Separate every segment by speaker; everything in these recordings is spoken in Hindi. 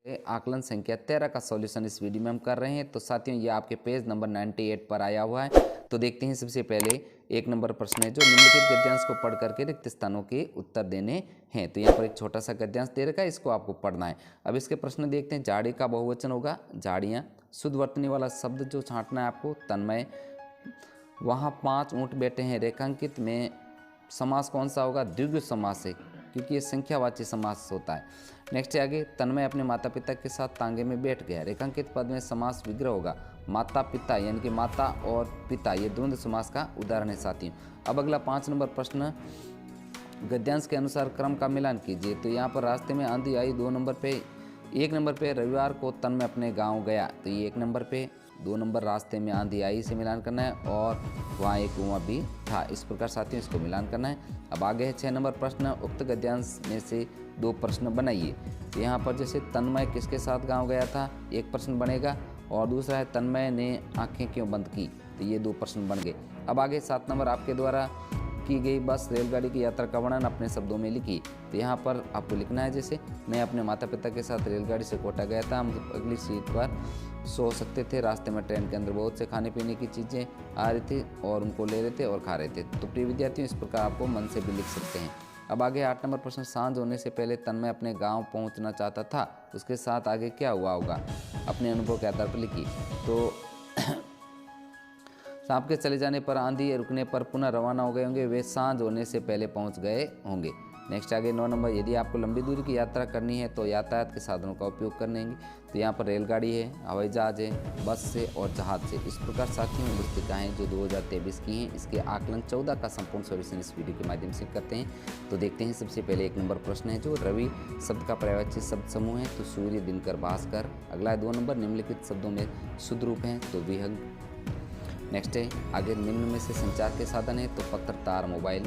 Speaker 1: आकलन संख्या 13 का सॉल्यूशन इस वीडियो में हम कर रहे हैं। तो साथियों ये आपके पेज नंबर 98 पर आया हुआ है। तो देखते हैं सबसे पहले 1 नंबर प्रश्न है जो निम्नलिखित गद्यांश को पढ़ करके रिक्त स्थानों के उत्तर देने हैं। तो यहाँ पर एक छोटा सा गद्यांश दे रखा है, इसको आपको पढ़ना है। अब इसके प्रश्न देखते हैं। झाड़ी का बहुवचन होगा झाड़ियाँ। शुद्ध वर्तनी वाला शब्द जो छांटना है आपको तन्मय। वहाँ 5 ऊँट बैठे हैं रेखांकित में समास कौन सा होगा? द्विगु समास है, क्योंकि ये संख्यावाची समास होता है। नेक्स्ट है आगे, तन्मय अपने माता पिता के साथ तांगे में बैठ गया। रेखांकित पद में समास विग्रह होगा। माता पिता यानी कि माता और पिता ये द्वंद्व समास का उदाहरण है साथियों। अब अगला 5 नंबर प्रश्न, गद्यांश के अनुसार क्रम का मिलान कीजिए। तो यहाँ पर रास्ते में आंधी आई 2 नंबर पे। 1 नंबर पे रविवार को तन्मय अपने गाँव गया, तो ये 1 नंबर पे। 2 नंबर रास्ते में आंधी आई से मिलान करना है और वहाँ एक कुआं भी था। इस प्रकार साथियों इसको मिलान करना है। अब आगे है 6 नंबर प्रश्न, उक्त गद्यांश में से 2 प्रश्न बनाइए। तो यहाँ पर जैसे तन्मय किसके साथ गांव गया था, एक प्रश्न बनेगा, और दूसरा है तन्मय ने आंखें क्यों बंद की, तो ये 2 प्रश्न बन गए। अब आगे 7 नंबर, आपके द्वारा की गई बस रेलगाड़ी की यात्रा का वर्णन अपने शब्दों में लिखी। तो यहाँ पर आपको लिखना है जैसे, मैं अपने माता पिता के साथ रेलगाड़ी से कोटा गया था। हम अगली सीट पर सो सकते थे। रास्ते में ट्रेन के अंदर बहुत से खाने पीने की चीज़ें आ रही थी और उनको ले रहे थे और खा रहे थे। तो प्रिय विद्यार्थियों, इस प्रकार आपको मन से भी लिख सकते हैं। अब आगे 8 नंबर प्रश्न, सांझ होने से पहले तन्मय अपने गांव पहुंचना चाहता था, उसके साथ आगे क्या हुआ होगा? अपने अनुभव के आधार पर लिखिए। तो सांप के चले जाने पर, आंधी रुकने पर पुनः रवाना हो गए होंगे, वे सांझ होने से पहले पहुंच गए होंगे। नेक्स्ट आगे 9 नंबर, यदि आपको लंबी दूरी की यात्रा करनी है तो यातायात के साधनों का उपयोग करेंगे। तो यहाँ पर रेलगाड़ी है, हवाई जहाज है, बस से और जहाज से। इस प्रकार साथियों पुस्तिकाएँ जो 2023 की हैं, इसके आकलन 14 का संपूर्ण सॉल्यूशन इस वीडियो के माध्यम से करते हैं। तो देखते हैं सबसे पहले 1 नंबर प्रश्न है जो रवि शब्द का पर्यायवाची शब्द समूह है, तो सूर्य, दिनकर, भास्कर। अगला है 2 नंबर, निम्नलिखित शब्दों में शुद्ध रूप हैं, तो विहंग। नेक्स्ट है आगे, निम्न में से संचार के साधन है, तो पत्र, तार, मोबाइल।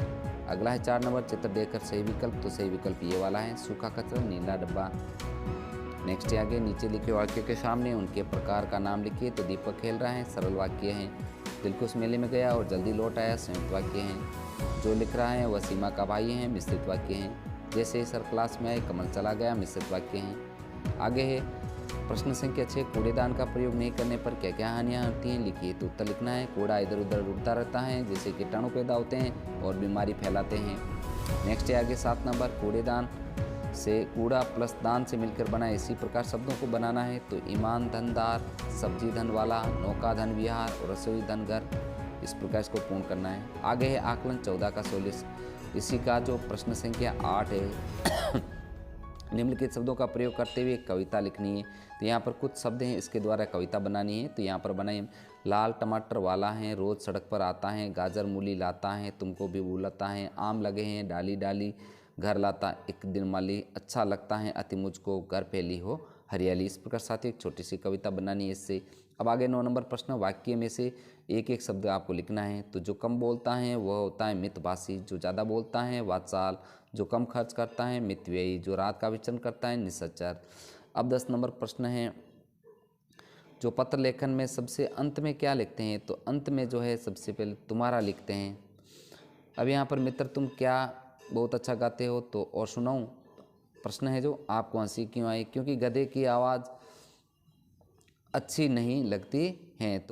Speaker 1: अगला है 4 नंबर, चित्र देखकर सही विकल्प, तो सही विकल्प ये वाला है, सूखा कचरा, नीला डब्बा। नेक्स्ट है आगे, नीचे लिखे वाक्य के सामने उनके प्रकार का नाम लिखिए। तो दीपक खेल रहा है, सरल वाक्य है। दिलकुश मेले में गया और जल्दी लौट आया, संयुक्त वाक्य है। जो लिख रहा है वह सीमा का भाई है, मिश्रित वाक्य है। जैसे सर क्लास में आए, कमल चला गया, मिश्रित वाक्य है। आगे है प्रश्न संख्या 6, कूड़ेदान का प्रयोग नहीं करने पर क्या क्या हानियाँ होती हैं, लिखिए। तो उत्तर लिखना है, कूड़ा इधर उधर उड़ता रहता है, जैसे कीटाणु पैदा होते हैं और बीमारी फैलाते हैं। नेक्स्ट है आगे 7 नंबर, कूड़ेदान से कूड़ा प्लस दान से मिलकर बना, इसी प्रकार शब्दों को बनाना है। तो ईमान धनदार, सब्जी धन वाला, नौका धन विहार और रसोई धन घर। इस प्रकार इसको पूर्ण करना है। आगे है आकलन 14 का सॉल्यूशन, इसी का जो प्रश्न संख्या 8 है। निम्नलिखित शब्दों का प्रयोग करते हुए कविता लिखनी है। तो यहाँ पर कुछ शब्द हैं, इसके द्वारा कविता बनानी है। तो यहाँ पर बनाइए, लाल टमाटर वाला है, रोज़ सड़क पर आता है, गाजर मूली लाता है, तुमको भी बुलाता है, आम लगे हैं डाली डाली, घर लाता एक दिन माली, अच्छा लगता है अति मुझको, घर फैली हो हरियाली। इस प्रकार साथ ही एक छोटी सी कविता बनानी है इससे। अब आगे 9 नंबर प्रश्न, वाक्य में से एक एक शब्द आपको लिखना है। तो जो कम बोलता है वह होता है मितभाषी, जो ज़्यादा बोलता है वाचाल, जो कम खर्च करता है मितव्ययी, जो रात का विचरण करता है निशाचर। अब 10 नंबर प्रश्न है, जो पत्र लेखन में सबसे अंत में क्या लिखते हैं? तो अंत में जो है सबसे पहले तुम्हारा लिखते हैं। अब यहाँ पर मित्र तुम क्या बहुत अच्छा गाते हो, तो और सुनाऊँ? प्रश्न है जो आपको हंसी क्यों आई? क्योंकि गधे की आवाज़ अच्छी नहीं लगती है। तो